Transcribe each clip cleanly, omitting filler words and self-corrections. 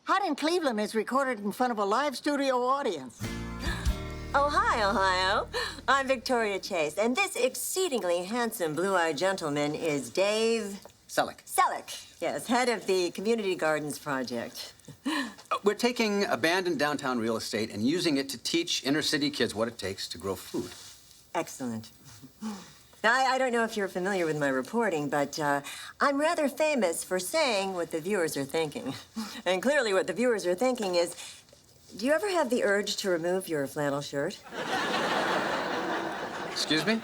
Hot in Cleveland is recorded in front of a live studio audience. Oh, hi, Ohio. I'm Victoria Chase, and this exceedingly handsome blue-eyed gentleman is Dave... Selleck. Selleck, yes, head of the Community Gardens Project. We're taking abandoned downtown real estate and using it to teach inner-city kids what it takes to grow food. Excellent. Now, I don't know if you're familiar with my reporting, but I'm rather famous for saying what the viewers are thinking. And clearly what the viewers are thinking is, do you ever have the urge to remove your flannel shirt? Excuse me?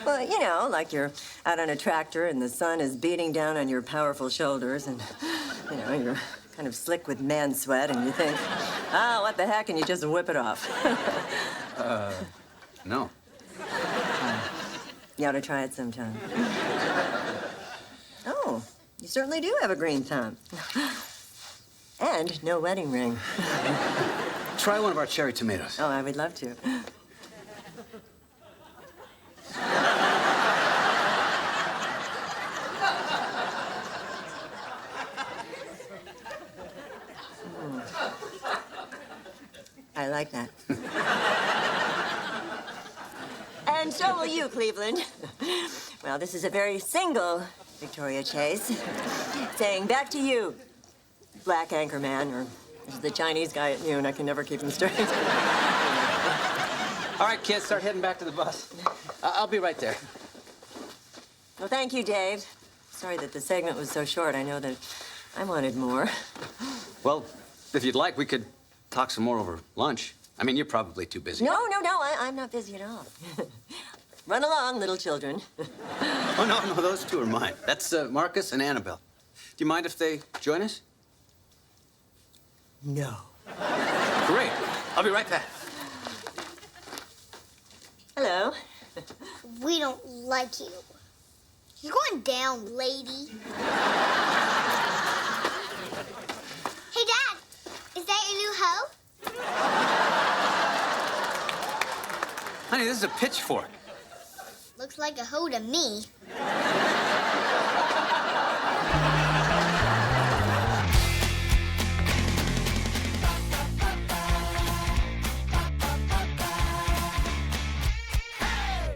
Well, you know, like you're out on a tractor and the sun is beating down on your powerful shoulders and, you know, you're kind of slick with man sweat and you think, oh, what the heck, and you just whip it off. No. You ought to try it sometime. Oh, you certainly do have a green thumb. And no wedding ring. Try one of our cherry tomatoes. Oh, I would love to. I like that. And so will you, Cleveland. Well, this is a very single Victoria Chase. Saying back to you, Black Anchorman, or this is the Chinese guy at noon. I can never keep him straight. All right, kids, start heading back to the bus. I'll be right there. Well, thank you, Dave. Sorry that the segment was so short. I know that I wanted more. Well, if you'd like, we could talk some more over lunch. I mean, you're probably too busy. No, I'm not busy at all. Run along, little children. Oh, no, those two are mine. That's Marcus and Annabelle. Do you mind if they join us? No. Great. I'll be right back. Hello. We don't like you. You're going down, lady. Hey, Dad, is that your new hoe? Honey, this is a pitchfork. Looks like a hoe to me.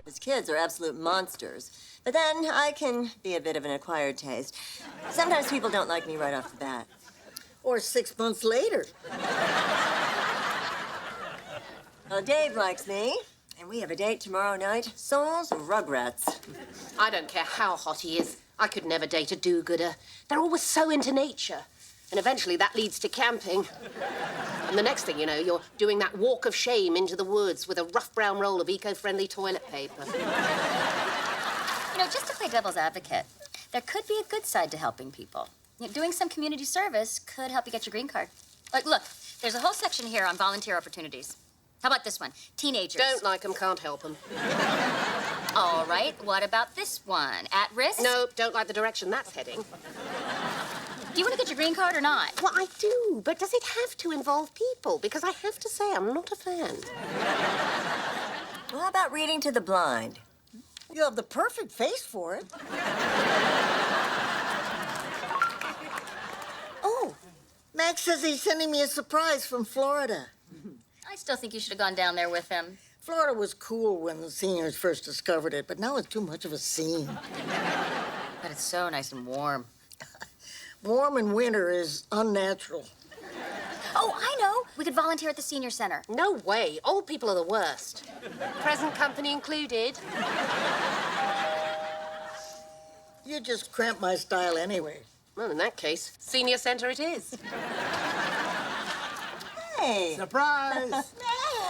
These kids are absolute monsters. But then I can be a bit of an acquired taste. Sometimes people don't like me right off the bat. Or 6 months later. Well, Dave likes me, and we have a date tomorrow night. Souls Rugrats. I don't care how hot he is. I could never date a do-gooder. They're always so into nature. And eventually that leads to camping. And the next thing you know, you're doing that walk of shame into the woods with a rough brown roll of eco-friendly toilet paper. You know, just to play devil's advocate, there could be a good side to helping people. You know, doing some community service could help you get your green card. Like, look, there's a whole section here on volunteer opportunities. How about this one? Teenagers. Don't like them, can't help them. All right, what about this one? At risk? Nope, don't like the direction that's heading. Do you want to get your green card or not? Well, I do, but does it have to involve people? Because I have to say, I'm not a fan. Well, how about reading to the blind? You have the perfect face for it. Oh, Max says he's sending me a surprise from Florida. I still think you should have gone down there with him. Florida was cool when the seniors first discovered it, but now it's too much of a scene. But it's so nice and warm. Warm in winter is unnatural. Oh, I know. We could volunteer at the senior center. No way. Old people are the worst. Present company included. You just cramp my style anyway. Well, in that case, senior center it is. hey. Surprise!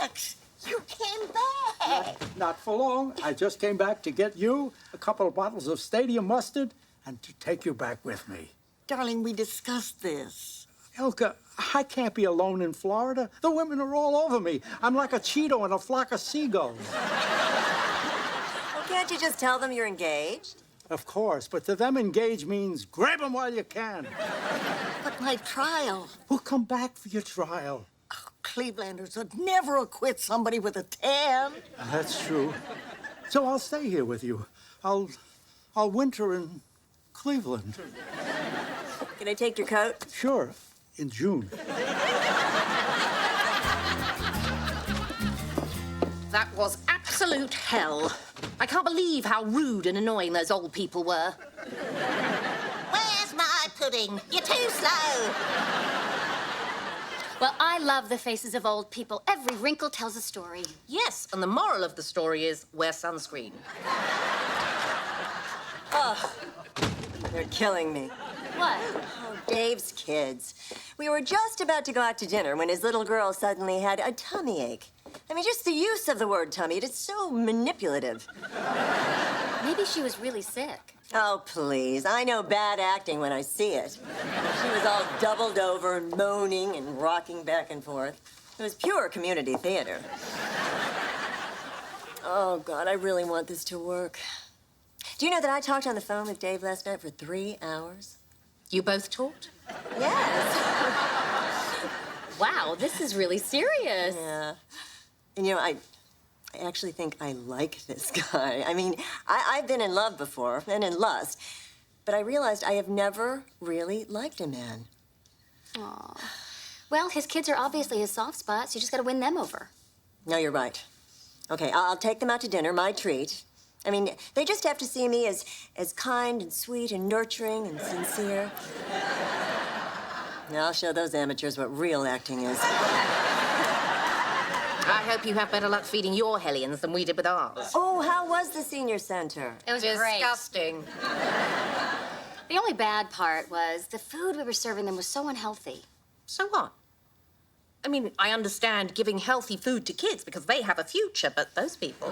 Max, you came back. Not for long. I just came back to get you a couple of bottles of stadium mustard and to take you back with me. Darling, we discussed this. Elka, I can't be alone in Florida. The women are all over me. I'm like a Cheeto in a flock of seagulls. Well, can't you just tell them you're engaged? Of course, but to them, engage means grab them while you can. But my trial. We'll come back for your trial. Oh, Clevelanders would never acquit somebody with a tan. That's true. So I'll stay here with you. I'll winter in Cleveland. Can I take your coat? Sure. in June. That was absolute hell. I can't believe how rude and annoying those old people were. Where's my pudding? You're too slow. Well, I love the faces of old people. Every wrinkle tells a story. Yes, and the moral of the story is wear sunscreen. They're killing me. What? Oh, Dave's kids. We were just about to go out to dinner when his little girl suddenly had a tummy ache. I mean, just the use of the word tummy, it's so manipulative. Maybe she was really sick. Oh, please. I know bad acting when I see it. She was all doubled over, moaning and rocking back and forth. It was pure community theater. Oh, God, I really want this to work. Do you know that I talked on the phone with Dave last night for 3 hours? You both talked? Yes. Wow, this is really serious. Yeah. And, you know, I actually think I like this guy. I mean, I've been in love before and in lust, but I realized I have never really liked a man. Aw. Well, his kids are obviously his soft spots. You just gotta win them over. No, you're right. Okay, I'll take them out to dinner, my treat. I mean, they just have to see me as kind and sweet and nurturing and sincere. Now I'll show those amateurs what real acting is. I hope you have better luck feeding your hellions than we did with ours. Oh, how was the senior center? It was great. Disgusting. The only bad part was the food we were serving them was so unhealthy. So what? I mean, I understand giving healthy food to kids because they have a future, but those people...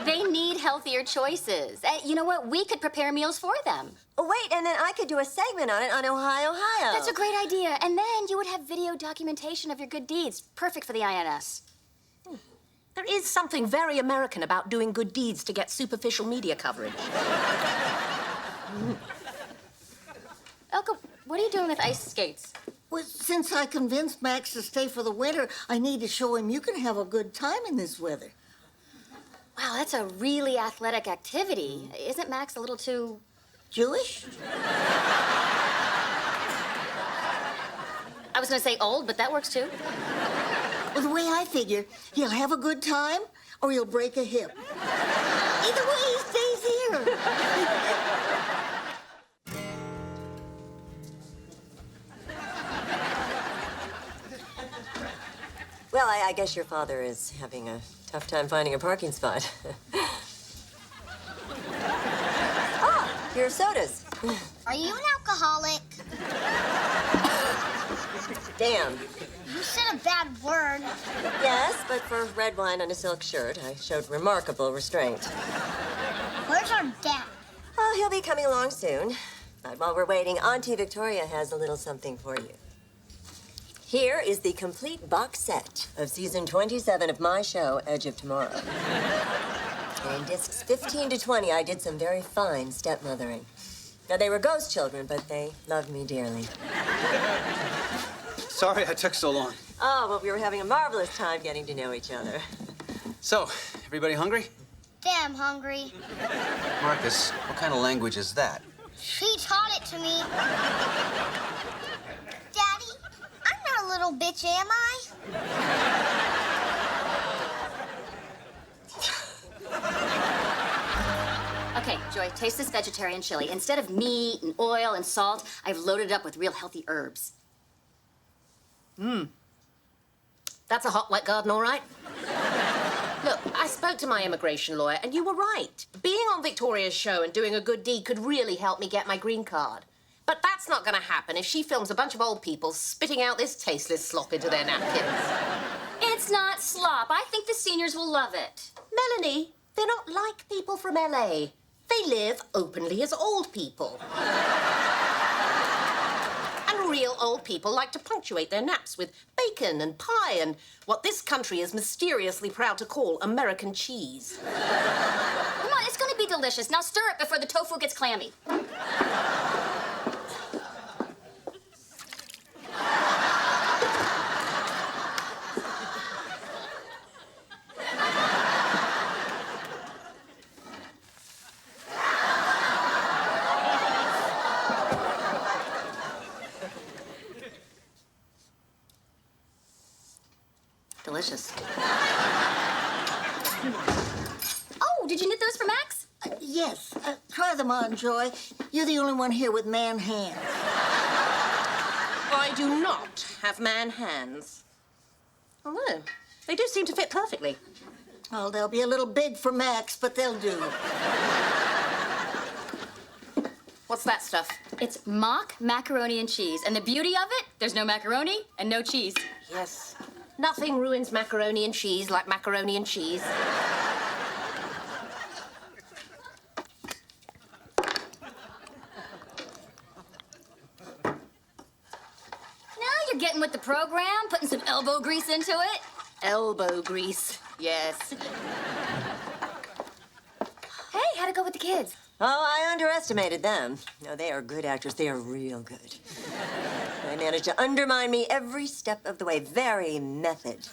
They need healthier choices. You know what? We could prepare meals for them. Oh, wait, and then I could do a segment on it on Ohio. That's a great idea. And then you would have video documentation of your good deeds. Perfect for the INS. There is something very American about doing good deeds to get superficial media coverage. Elka, what are you doing with ice skates? Well, since I convinced Max to stay for the winter, I need to show him you can have a good time in this weather. Wow, that's a really athletic activity. Isn't Max a little too... Jewish? I was gonna say old, but that works too. Well, the way I figure, he'll have a good time or he'll break a hip. Either way, he stays here. Well, I guess your father is having a tough time finding a parking spot. Ah, your sodas. Are you an alcoholic? Damn. You said a bad word. Yes, but for red wine on a silk shirt, I showed remarkable restraint. Where's our dad? Oh, he'll be coming along soon. But while we're waiting, Auntie Victoria has a little something for you. Here is the complete box set of season 27 of my show, Edge of Tomorrow. And discs 15 to 20, I did some very fine stepmothering. Now, they were ghost children, but they loved me dearly. Sorry I took so long. Oh, well, we were having a marvelous time getting to know each other. So, everybody hungry? Damn hungry. Marcus, what kind of language is that? She taught it to me. Daddy, I'm not a little bitch, am I? Okay, Joy, taste this vegetarian chili. Instead of meat and oil and salt, I've loaded it up with real healthy herbs. That's a hot, wet garden, all right? Look, I spoke to my immigration lawyer, and you were right. Being on Victoria's show and doing a good deed could really help me get my green card. But that's not going to happen if she films a bunch of old people spitting out this tasteless slop into their napkins. It's not slop. I think the seniors will love it. Melanie, they're not like people from LA. They live openly as old people. And real old people like to punctuate their naps with bacon and pie and what this country is mysteriously proud to call American cheese. Come on, it's gonna be delicious. Now stir it before the tofu gets clammy. delicious. Oh, did you knit those for Max? Yes. Try them on, Joy. You're the only one here with man hands. I do not have man hands. Although, they do seem to fit perfectly. Well, they'll be a little big for Max, but they'll do. What's that stuff? It's mock macaroni and cheese. And the beauty of it, there's no macaroni and no cheese. Yes. Nothing ruins macaroni and cheese like macaroni and cheese. Now you're getting with the program, putting some elbow grease into it. Elbow grease, yes. Hey, how'd it go with the kids? Oh, I underestimated them. No, they are good actors. They are real good. They managed to undermine me every step of the way. Very method.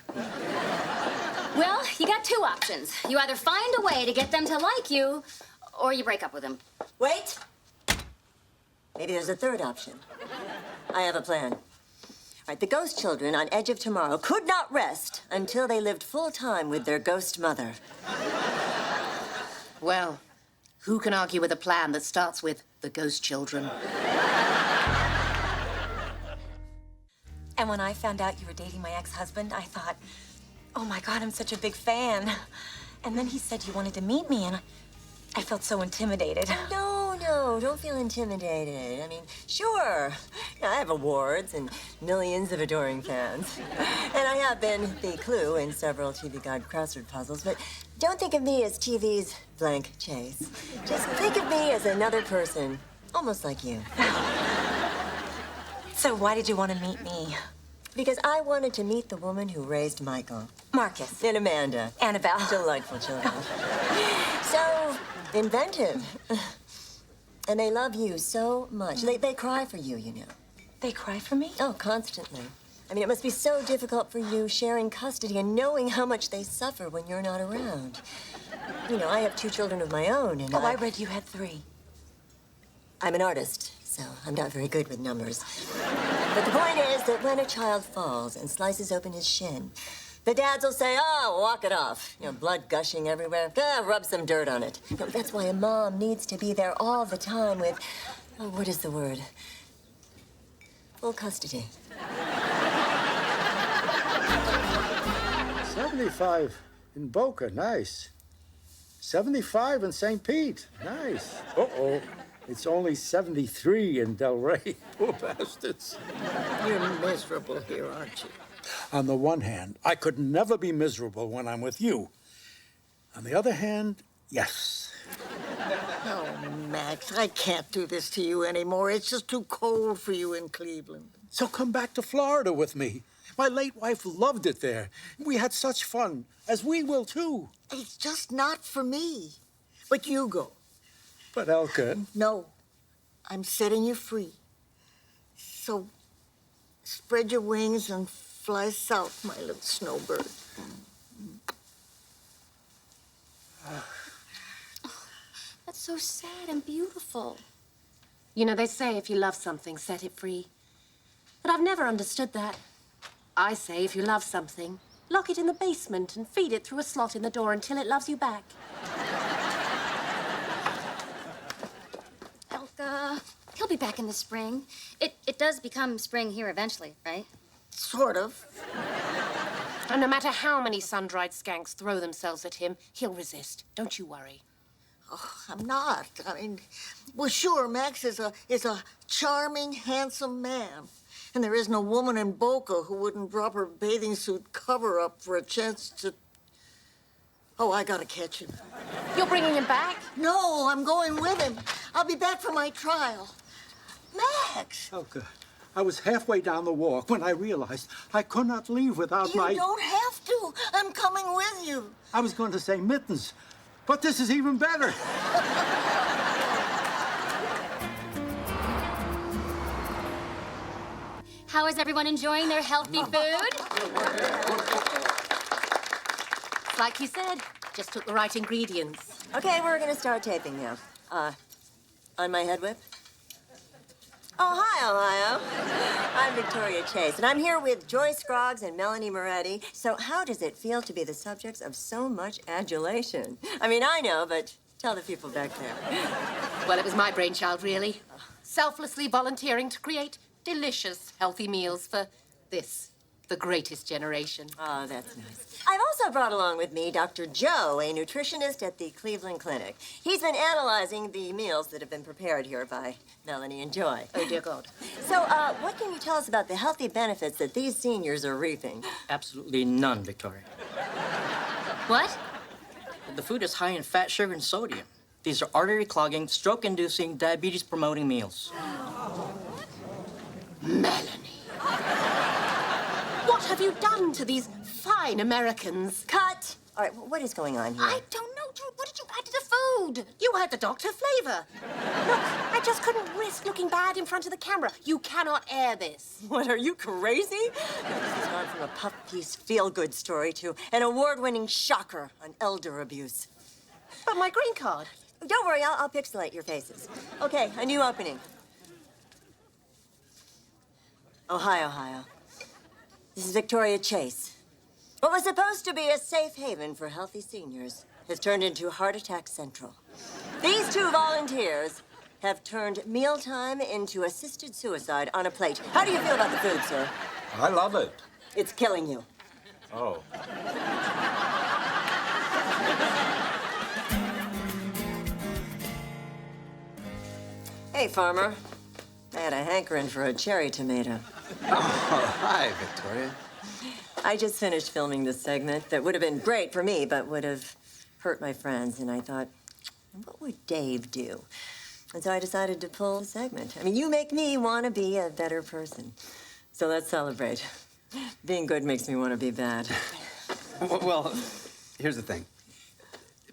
Well, you got two options. You either find a way to get them to like you, or you break up with them. Wait. Maybe there's a third option. I have a plan. All right, the ghost children on Edge of Tomorrow could not rest until they lived full time with their ghost mother. Well, who can argue with a plan that starts with the ghost children? And when I found out you were dating my ex-husband, I thought, oh my God, I'm such a big fan. And then he said you wanted to meet me, and I felt so intimidated. No, don't feel intimidated. I mean, sure, I have awards and millions of adoring fans. And I have been the clue in several TV Guide crossword puzzles, but don't think of me as TV's blank chase. Just think of me as another person, almost like you. So why did you want to meet me? Because I wanted to meet the woman who raised Michael. Marcus. And Amanda. Annabelle. Delightful children. So inventive. And they love you so much. They cry for you, you know. They cry for me? Oh, constantly. I mean, it must be so difficult for you sharing custody and knowing how much they suffer when you're not around. You know, I have 2 children of my own, and I read you had 3. I'm an artist, so I'm not very good with numbers. But the point is that when a child falls and slices open his shin, the dads will say, oh, walk it off. You know, blood gushing everywhere. Rub some dirt on it. You know, that's why a mom needs to be there all the time with, oh, what is the word? Full custody. 75 in Boca, nice. 75 in St. Pete, nice. Uh-oh, it's only 73 in Del Rey, poor bastards. You're miserable here, aren't you? On the one hand, I could never be miserable when I'm with you. On the other hand, yes. Oh, Max, I can't do this to you anymore. It's just too cold for you in Cleveland. So come back to Florida with me. My late wife loved it there. We had such fun, as we will too. It's just not for me. But you go. But Elka, No, I'm setting you free. So spread your wings and fly south, my little snowbird. That's so sad and beautiful. You know, they say if you love something, set it free. But I've never understood that. I say if you love something, lock it in the basement and feed it through a slot in the door until it loves you back. Elka, he'll be back in the spring. It does become spring here eventually, right? Sort of. And no matter how many sun-dried skanks throw themselves at him, he'll resist. Don't you worry. Oh, I'm not. I mean, well, sure, Max is a charming, handsome man. And there isn't a woman in Boca who wouldn't drop her bathing suit cover up for a chance to... Oh, I gotta catch him. You're bringing him back? No, I'm going with him. I'll be back for my trial. Max! Elka, I was halfway down the walk when I realized I could not leave without You don't have to. I'm coming with you. I was going to say mittens, but this is even better. How is everyone enjoying their healthy food? Like you said, just took the right ingredients. Okay, we're gonna start taping now. On my head whip. Oh, hi, Ohio. I'm Victoria Chase, and I'm here with Joy Scroggs and Melanie Moretti. So how does it feel to be the subjects of so much adulation? I mean, I know, but tell the people back there. Well, it was my brainchild, really. Selflessly volunteering to create delicious, healthy meals for this, the greatest generation. Oh, that's nice. I've also brought along with me Dr. Joe, a nutritionist at the Cleveland Clinic. He's been analyzing the meals that have been prepared here by Melanie and Joy. Oh, dear God. So, what can you tell us about the healthy benefits that these seniors are reaping? Absolutely none, Victoria. What? The food is high in fat, sugar, and sodium. These are artery-clogging, stroke-inducing, diabetes-promoting meals. Melanie. What have you done to these fine Americans? Cut! All right, what is going on here? I don't know, Drew. What did you add to the food? You had the doctor flavor. Look, I just couldn't risk looking bad in front of the camera. You cannot air this. What, are you crazy? This has gone from a puff piece feel-good story to an award-winning shocker on elder abuse. But my green card. Don't worry, I'll pixelate your faces. Okay, a new opening. Ohio. This is Victoria Chase. What was supposed to be a safe haven for healthy seniors has turned into Heart Attack Central. These two volunteers have turned mealtime into assisted suicide on a plate. How do you feel about the food, sir? I love it. It's killing you. Oh. Hey, farmer. I had a hankering for a cherry tomato. Oh, hi, Victoria. I just finished filming this segment that would have been great for me, but would have hurt my friends. And I thought, what would Dave do? And so I decided to pull the segment. I mean, you make me want to be a better person. So let's celebrate. Being good makes me want to be bad. Well, here's the thing.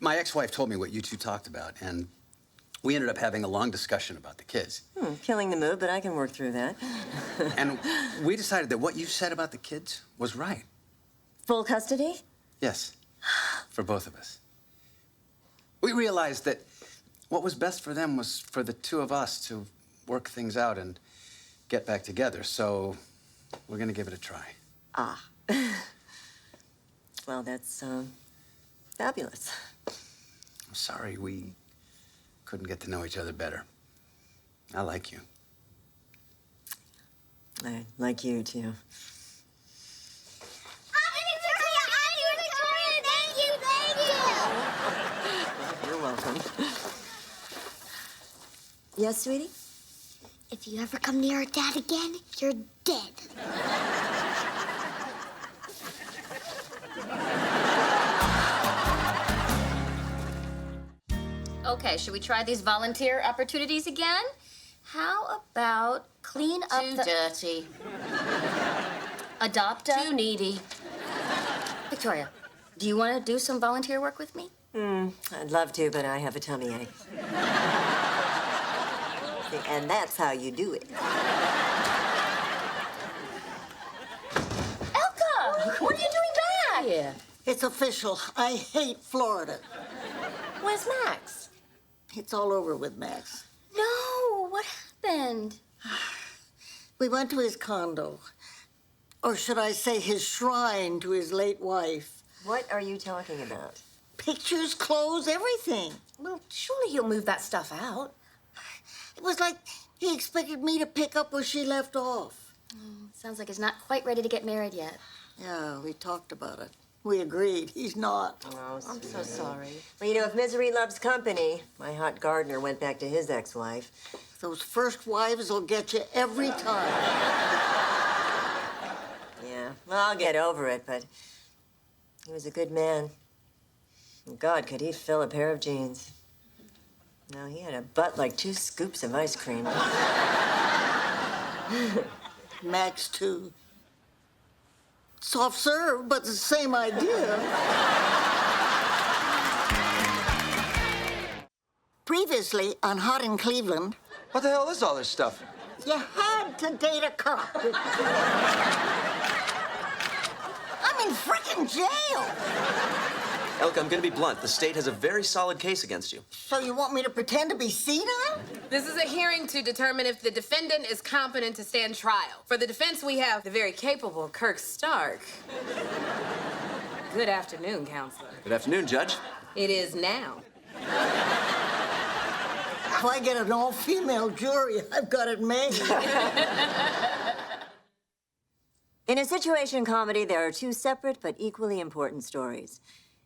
My ex-wife told me what you two talked about, and we ended up having a long discussion about the kids. Killing the mood, but I can work through that. And we decided that what you said about the kids was right. Full custody? Yes, for both of us. We realized that what was best for them was for the two of us to work things out and get back together. So we're gonna give it a try. Ah. Well, that's fabulous. I'm sorry we couldn't get to know each other better. I like you. I like you, too. You're welcome. Yes, sweetie? If you ever come near our dad again, you're dead. Okay, should we try these volunteer opportunities again? How about clean up Too the... dirty. Adopt a... Too needy. Victoria, do you want to do some volunteer work with me? I'd love to, but I have a tummy ache. See, and that's how you do it. Elka! What are you doing back? Yeah. It's official. I hate Florida. Where's Max? It's all over with Max. No, what happened? We went to his condo. Or should I say his shrine to his late wife. What are you talking about? Pictures, clothes, everything. Well, surely he'll move that stuff out. It was like he expected me to pick up where she left off. Sounds like he's not quite ready to get married yet. Yeah, we talked about it. We agreed. He's not. Oh, I'm so sorry. well, you know, if misery loves company, my hot gardener went back to his ex-wife. Those first wives will get you every time. Yeah, well, I'll get over it, but he was a good man. And God, could he fill a pair of jeans? No, he had a butt like 2 scoops of ice cream. Max, too. Soft serve, but the same idea. Previously on Hot in Cleveland, What the hell is all this stuff? you had to date a cop. I'm in freaking jail. Elka, I'm gonna be blunt. The state has a very solid case against you. So you want me to pretend to be senile? This is a hearing to determine if the defendant is competent to stand trial. For the defense, we have the very capable Kirk Stark. Good afternoon, counselor. Good afternoon, Judge. It is now. If I get an all-female jury, I've got it made. In a situation comedy, there are two separate but equally important stories.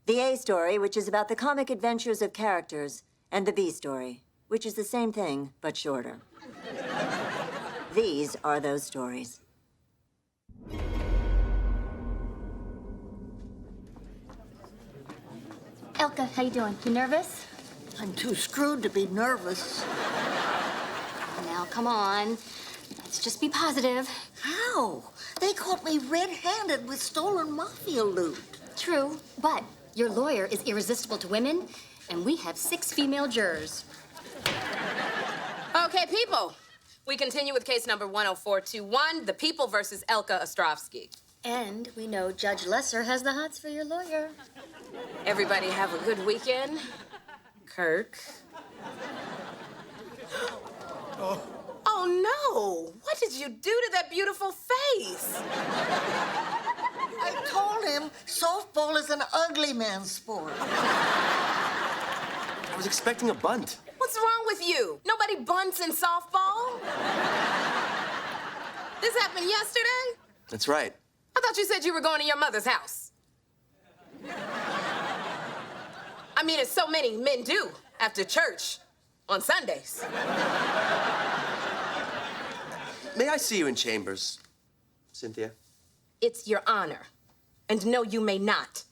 The A story, which is about the comic adventures of characters, and the B story, which is the same thing, but shorter. These are those stories. Elka, how you doing? You nervous? I'm too screwed to be nervous. Now, come on. Let's just be positive. How? They caught me red-handed with stolen mafia loot. True, but your lawyer is irresistible to women, and we have 6 female jurors. Okay, people. We continue with case number 10421, the People versus Elka Ostrovsky. And we know Judge Lesser has the hots for your lawyer. Everybody have a good weekend. Kirk. Oh, no. What did you do to that beautiful face? I told him softball is an ugly man's sport. I was expecting a bunt. What's wrong with you? Nobody bunts in softball? This happened yesterday? That's right. I thought you said you were going to your mother's house. I mean, as so many men do after church on Sundays. May I see you in chambers, Cynthia? It's your honor. And no, you may not.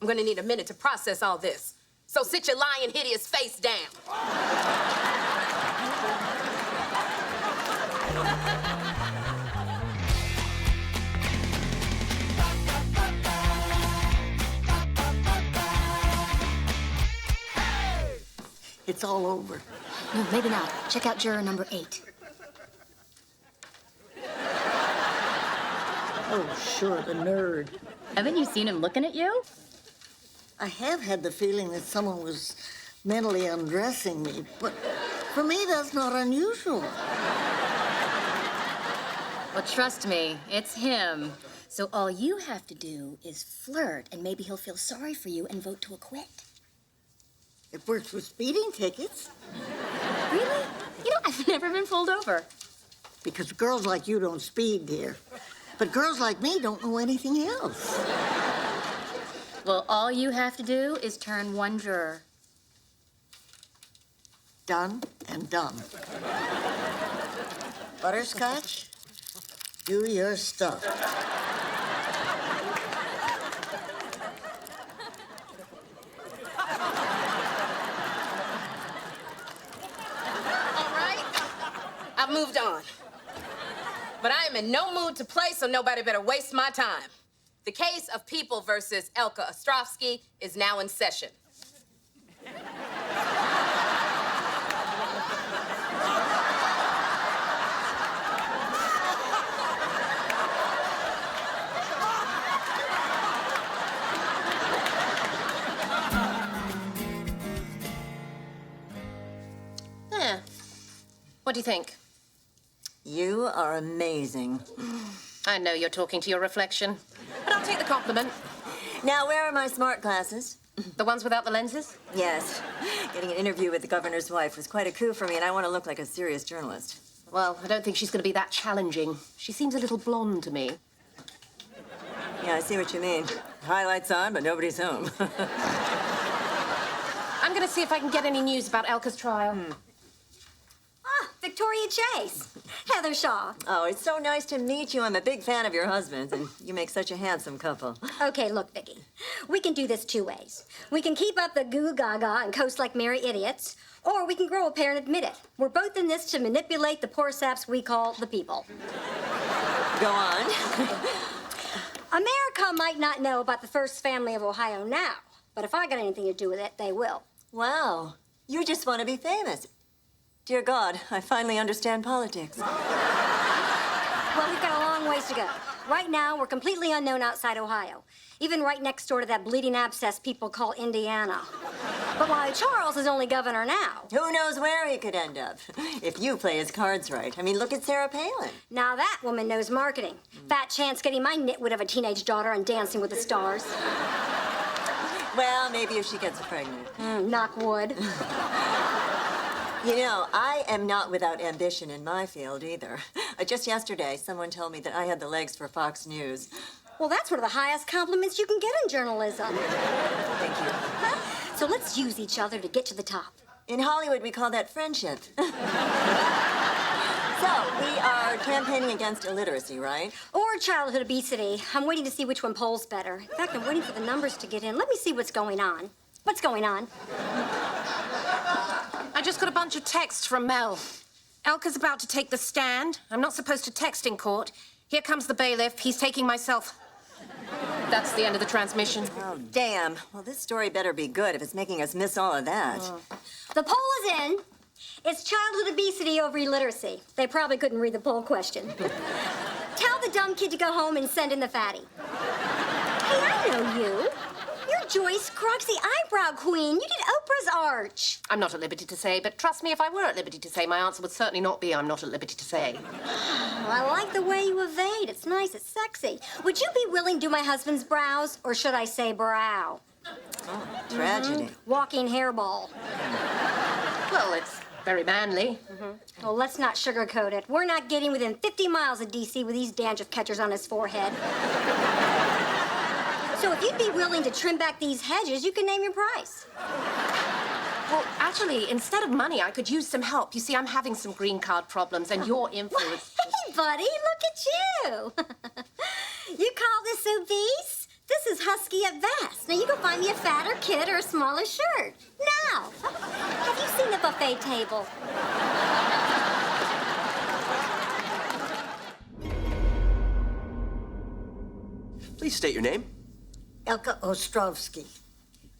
I'm gonna need a minute to process all this. So sit your lying, hideous face down. It's all over. No, maybe not. Check out juror number 8. Oh, sure, the nerd. Haven't you seen him looking at you? I have had the feeling that someone was mentally undressing me, but for me, that's not unusual. Well, trust me, it's him. So all you have to do is flirt, and maybe he'll feel sorry for you and vote to acquit. It works with speeding tickets. Really? You know, I've never been pulled over. Because girls like you don't speed, dear. But girls like me don't know anything else. Well, all you have to do is turn one juror. Done and done. Butterscotch, do your stuff. All right, I've moved on. But I am in no mood to play, so nobody better waste my time. The case of People versus Elka Ostrovsky is now in session. What do you think? You are amazing. I know you're talking to your reflection, but I'll take the compliment. Now, where are my smart glasses? The ones without the lenses? Yes. Getting an interview with the governor's wife was quite a coup for me, and I want to look like a serious journalist. Well, I don't think she's going to be that challenging. She seems a little blonde to me. Yeah, I see what you mean. Highlights on, but nobody's home. I'm going to see if I can get any news about Elka's trial. Ah, Victoria Chase. Heather Shaw. Oh, it's so nice to meet you. I'm a big fan of your husband, and you make such a handsome couple. Okay, look, Vicky. We can do this 2 ways. We can keep up the goo gaga and coast like merry idiots, or we can grow a pair and admit it. We're both in this to manipulate the poor saps we call the people. Go on. America might not know about the first family of Ohio now, but if I got anything to do with it, they will. Wow. You just want to be famous. Dear God, I finally understand politics. Well, we've got a long ways to go. Right now, we're completely unknown outside Ohio, even right next door to that bleeding abscess people call Indiana. But why Charles is only governor now. Who knows where he could end up if you play his cards right. I mean, look at Sarah Palin. Now that woman knows marketing. Fat chance getting my nitwit of a teenage daughter on Dancing with the Stars. Well, maybe if she gets pregnant. Knock wood. You know, I am not without ambition in my field either. Just yesterday, someone told me that I had the legs for Fox News. Well, that's one of the highest compliments you can get in journalism. Thank you. So let's use each other to get to the top. In Hollywood, we call that friendship. So, we are campaigning against illiteracy, right? Or childhood obesity. I'm waiting to see which one polls better. In fact, I'm waiting for the numbers to get in. Let me see what's going on. What's going on? I just got a bunch of texts from Mel. Elka's about to take the stand. I'm not supposed to text in court. Here comes the bailiff. He's taking myself. That's the end of the transmission. Oh, damn. Well, this story better be good if it's making us miss all of that. The poll is in. It's childhood obesity over illiteracy. They probably couldn't read the poll question. Tell the dumb kid to go home and send in the fatty. Hey, I know you. You're Joyce Croxy Eyebrow Queen. You did Oprah's arch. I'm not at liberty to say, but trust me, if I were at liberty to say, my answer would certainly not be I'm not at liberty to say. Oh, I like the way you evade. It's nice. It's sexy. Would you be willing to do my husband's brows, or should I say brow? Oh, tragedy. Walking hairball. Well, it's very manly. Well, let's not sugarcoat it. We're not getting within 50 miles of D.C. with these dandruff catchers on his forehead. So if you'd be willing to trim back these hedges, you can name your price. Well, actually, instead of money, I could use some help. You see, I'm having some green card problems, and your influence... Hey, buddy, look at you. You call this obese? This is husky at best. Now, you can find me a fatter kid or a smaller shirt. Now, have you seen the buffet table? Please state your name. Elka Ostrovsky.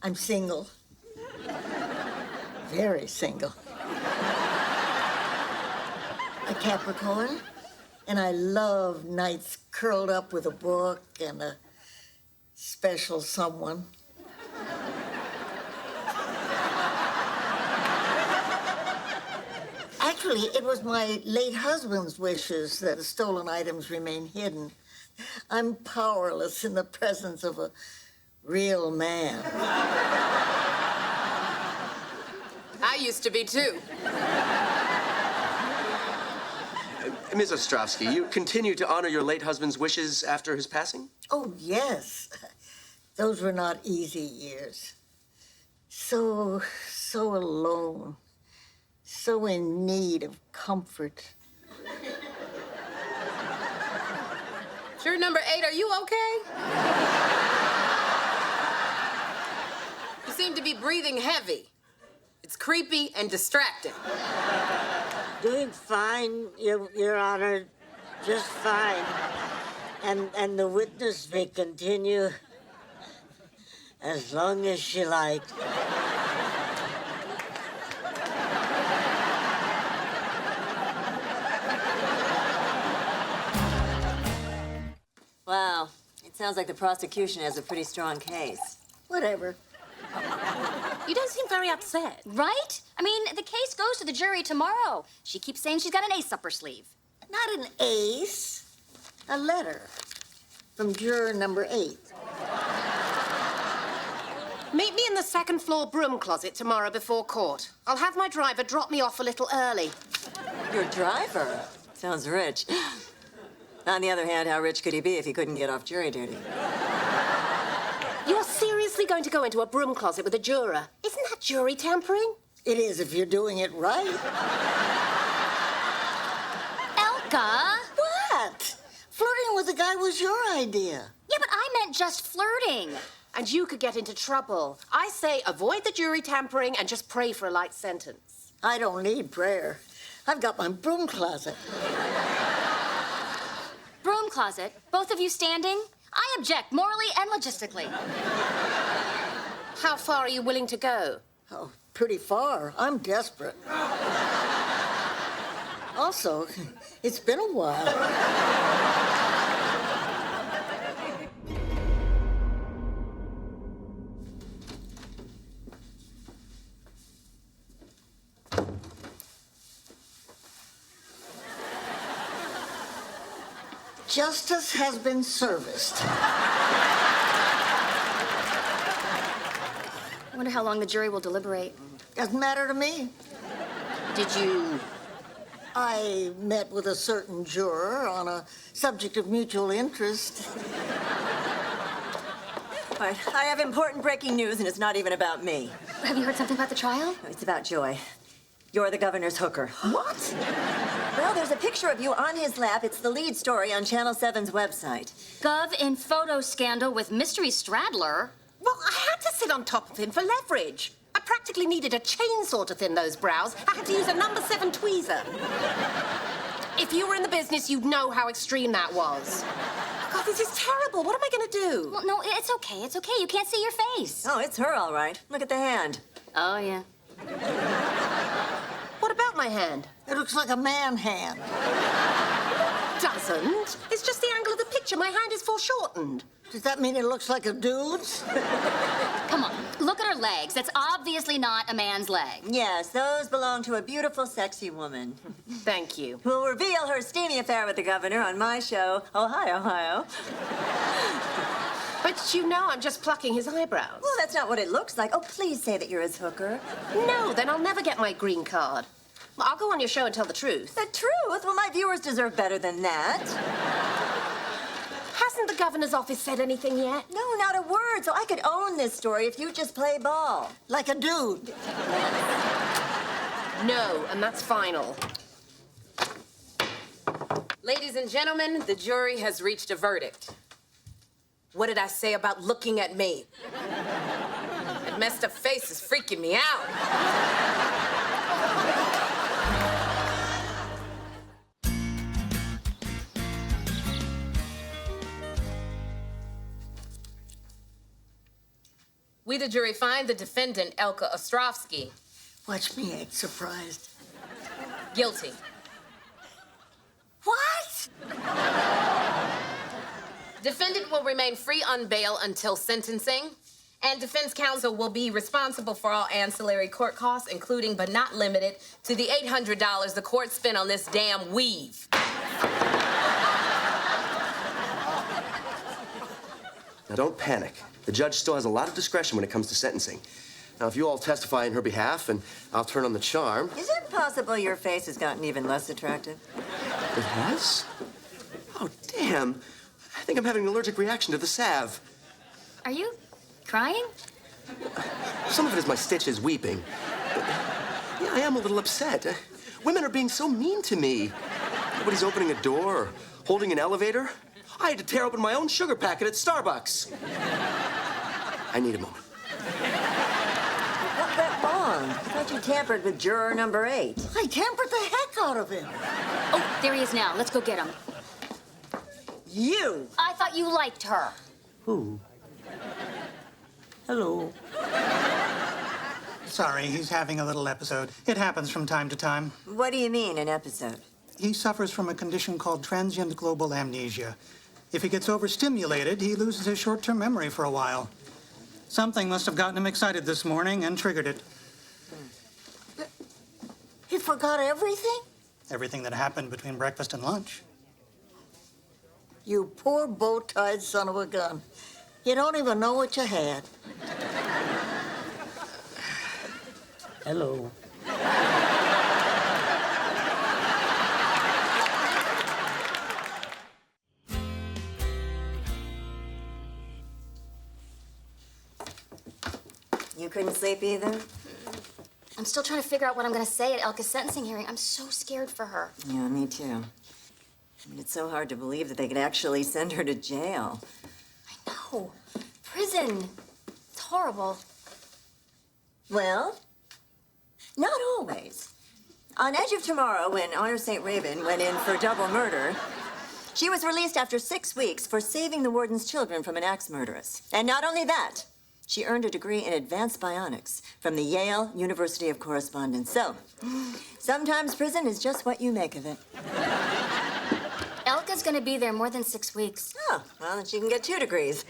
I'm single. Very single. A Capricorn, and I love nights curled up with a book and a special someone. Actually, it was my late husband's wishes that the stolen items remain hidden. I'm powerless in the presence of a real man. I used to be too. Ms. Ostrovsky, you continue to honor your late husband's wishes after his passing? Oh, yes. Those were not easy years. So alone. So in need of comfort. Sure, number 8, are you okay? You seem to be breathing heavy. It's creepy and distracting. Doing fine, Your Honor. Just fine. And the witness may continue as long as she likes. Wow. It sounds like the prosecution has a pretty strong case. Whatever. You don't seem very upset. Right? I mean, the case goes to the jury tomorrow. She keeps saying she's got an ace up her sleeve. Not an ace. A letter from juror number 8. Meet me in the second floor broom closet tomorrow before court. I'll have my driver drop me off a little early. Your driver? Sounds rich. On the other hand, how rich could he be if he couldn't get off jury duty? You're seriously going to go into a broom closet with a juror? Isn't that jury tampering? It is if you're doing it right. Elka! What? Flirting with a guy was your idea. Yeah, but I meant just flirting. And you could get into trouble. I say avoid the jury tampering and just pray for a light sentence. I don't need prayer. I've got my broom closet. Broom closet, both of you standing? I object morally and logistically. How far are you willing to go? Oh, pretty far. I'm desperate. Also, it's been a while. Justice has been serviced. I wonder how long the jury will deliberate. Doesn't matter to me. Did you? I met with a certain juror on a subject of mutual interest. All right, I have important breaking news, and it's not even about me. Have you heard something about the trial? It's about Joy. You're the governor's hooker. What? Well, there's a picture of you on his lap. It's the lead story on Channel 7's website. Gov in photo scandal with mystery straddler. Well, I had to sit on top of him for leverage. I practically needed a chainsaw to thin those brows. I had to use a number 7 tweezer. If you were in the business, you'd know how extreme that was. God, this is terrible. What am I going to do? Well, no, it's okay. It's okay. You can't see your face. Oh, it's her, all right. Look at the hand. Oh, yeah. What about my hand? It looks like a man hand. Doesn't. It's just the angle of the picture. My hand is foreshortened. Does that mean it looks like a dude's? Come on, look at her legs. That's obviously not a man's leg. Yes, those belong to a beautiful, sexy woman. Thank you. Who'll reveal her steamy affair with the governor on my show, Oh, Hi, Ohio. But you know I'm just plucking his eyebrows. Well, that's not what it looks like. Oh, please say that you're his hooker. No, then I'll never get my green card. Well, I'll go on your show and tell the truth. The truth? Well, my viewers deserve better than that. Hasn't the governor's office said anything yet? No, not a word. So I could own this story if you just play ball. Like a dude. No, and that's final. Ladies and gentlemen, the jury has reached a verdict. What did I say about looking at me? That messed up face is freaking me out. We, the jury, find the defendant, Elka Ostrovsky, Watch me act surprised. guilty. What? Defendant will remain free on bail until sentencing, and defense counsel will be responsible for all ancillary court costs, including but not limited to the $800 the court spent on this damn weave. Now, don't panic. The judge still has a lot of discretion when it comes to sentencing. Now, if you all testify in her behalf, and I'll turn on the charm. Is it possible your face has gotten even less attractive? It has? Oh, damn. I think I'm having an allergic reaction to the salve. Are you crying? Some of it is my stitches weeping. But, yeah, I am a little upset. Women are being so mean to me. Nobody's opening a door or holding an elevator. I had to tear open my own sugar packet at Starbucks. I need a moment. What went wrong? I thought you tampered with juror number 8. I tampered the heck out of him. Oh, there he is now. Let's go get him. You! I thought you liked her. Who? Hello. Sorry, he's having a little episode. It happens from time to time. What do you mean, an episode? He suffers from a condition called transient global amnesia. If he gets overstimulated, he loses his short-term memory for a while. Something must have gotten him excited this morning and triggered it. He forgot everything? Everything that happened between breakfast and lunch. You poor bow-tied son of a gun. You don't even know what you had. Hello. You couldn't sleep either? I'm still trying to figure out what I'm going to say at Elka's sentencing hearing. I'm so scared for her. Yeah, me too. I mean, it's so hard to believe that they could actually send her to jail. No. Prison. It's horrible. Well, not always. On Edge of Tomorrow, when Honor St. Raven went in for double murder, she was released after 6 weeks for saving the warden's children from an axe murderess. And not only that, she earned a degree in advanced bionics from the Yale University of Correspondence. So, sometimes prison is just what you make of it. Elka's going to be there more than 6 weeks. Oh, well, then she can get 2 degrees.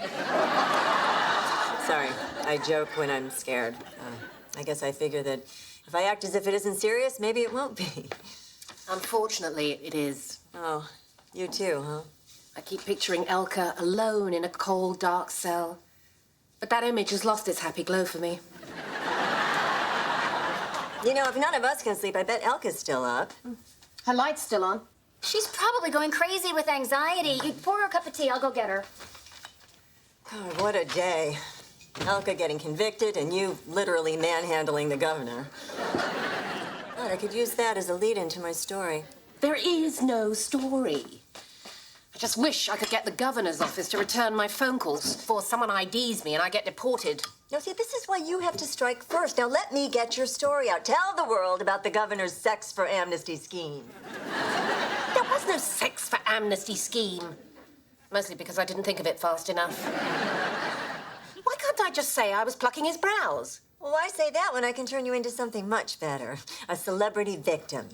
Sorry, I joke when I'm scared. I guess I figure that if I act as if it isn't serious, maybe it won't be. Unfortunately, it is. Oh, you too, huh? I keep picturing Elka alone in a cold, dark cell. But that image has lost its happy glow for me. You know, if none of us can sleep, I bet Elka's still up. Her light's still on. She's probably going crazy with anxiety. You pour her a cup of tea. I'll go get her. God, what a day. Elka getting convicted and you literally manhandling the governor. God, I could use that as a lead-in to my story. There is no story. I just wish I could get the governor's office to return my phone calls before someone IDs me and I get deported. Now, see, this is why you have to strike first. Now, let me get your story out. Tell the world about the governor's sex for amnesty scheme. There was no sex for amnesty scheme. Mostly because I didn't think of it fast enough. Why can't I just say I was plucking his brows? Well, why say that when I can turn you into something much better? A celebrity victim.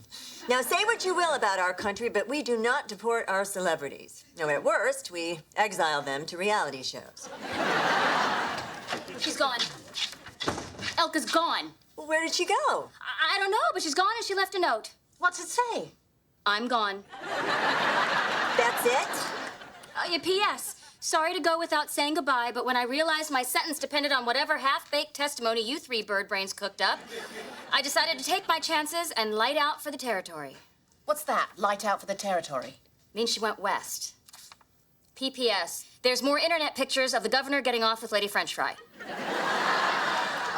Now, say what you will about our country, but we do not deport our celebrities. No, at worst, we exile them to reality shows. She's gone. Elka's gone. Well, where did she go? I don't know, but she's gone and she left a note. What's it say? I'm gone. That's it? Yeah, P.S. Sorry to go without saying goodbye, but when I realized my sentence depended on whatever half-baked testimony you three bird brains cooked up, I decided to take my chances and light out for the territory. What's that? Light out for the territory? Means she went west. P.P.S. There's more internet pictures of the governor getting off with Lady French Fry.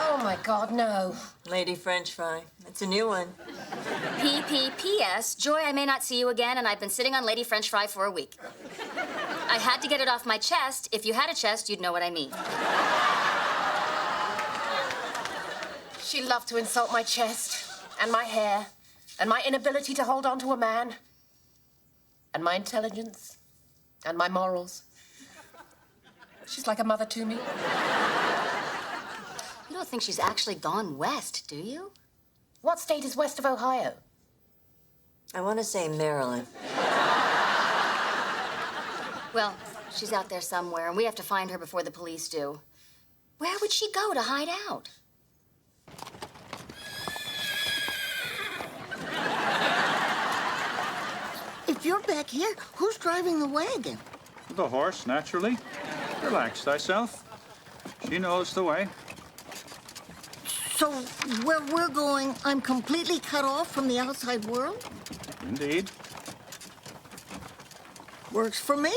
Oh, my God, no. Lady French Fry. It's a new one. P.P.P.S. Joy, I may not see you again, and I've been sitting on Lady French Fry for a week. I had to get it off my chest. If you had a chest, you'd know what I mean. She loved to insult my chest, and my hair, and my inability to hold on to a man, and my intelligence, and my morals. She's like a mother to me. You don't think she's actually gone west, do you? What state is west of Ohio? I want to say Maryland. Well, she's out there somewhere, and we have to find her before the police do. Where would she go to hide out? If you're back here, who's driving the wagon? The horse, naturally. Relax thyself. She knows the way. So where we're going, I'm completely cut off from the outside world? Indeed. Works for me.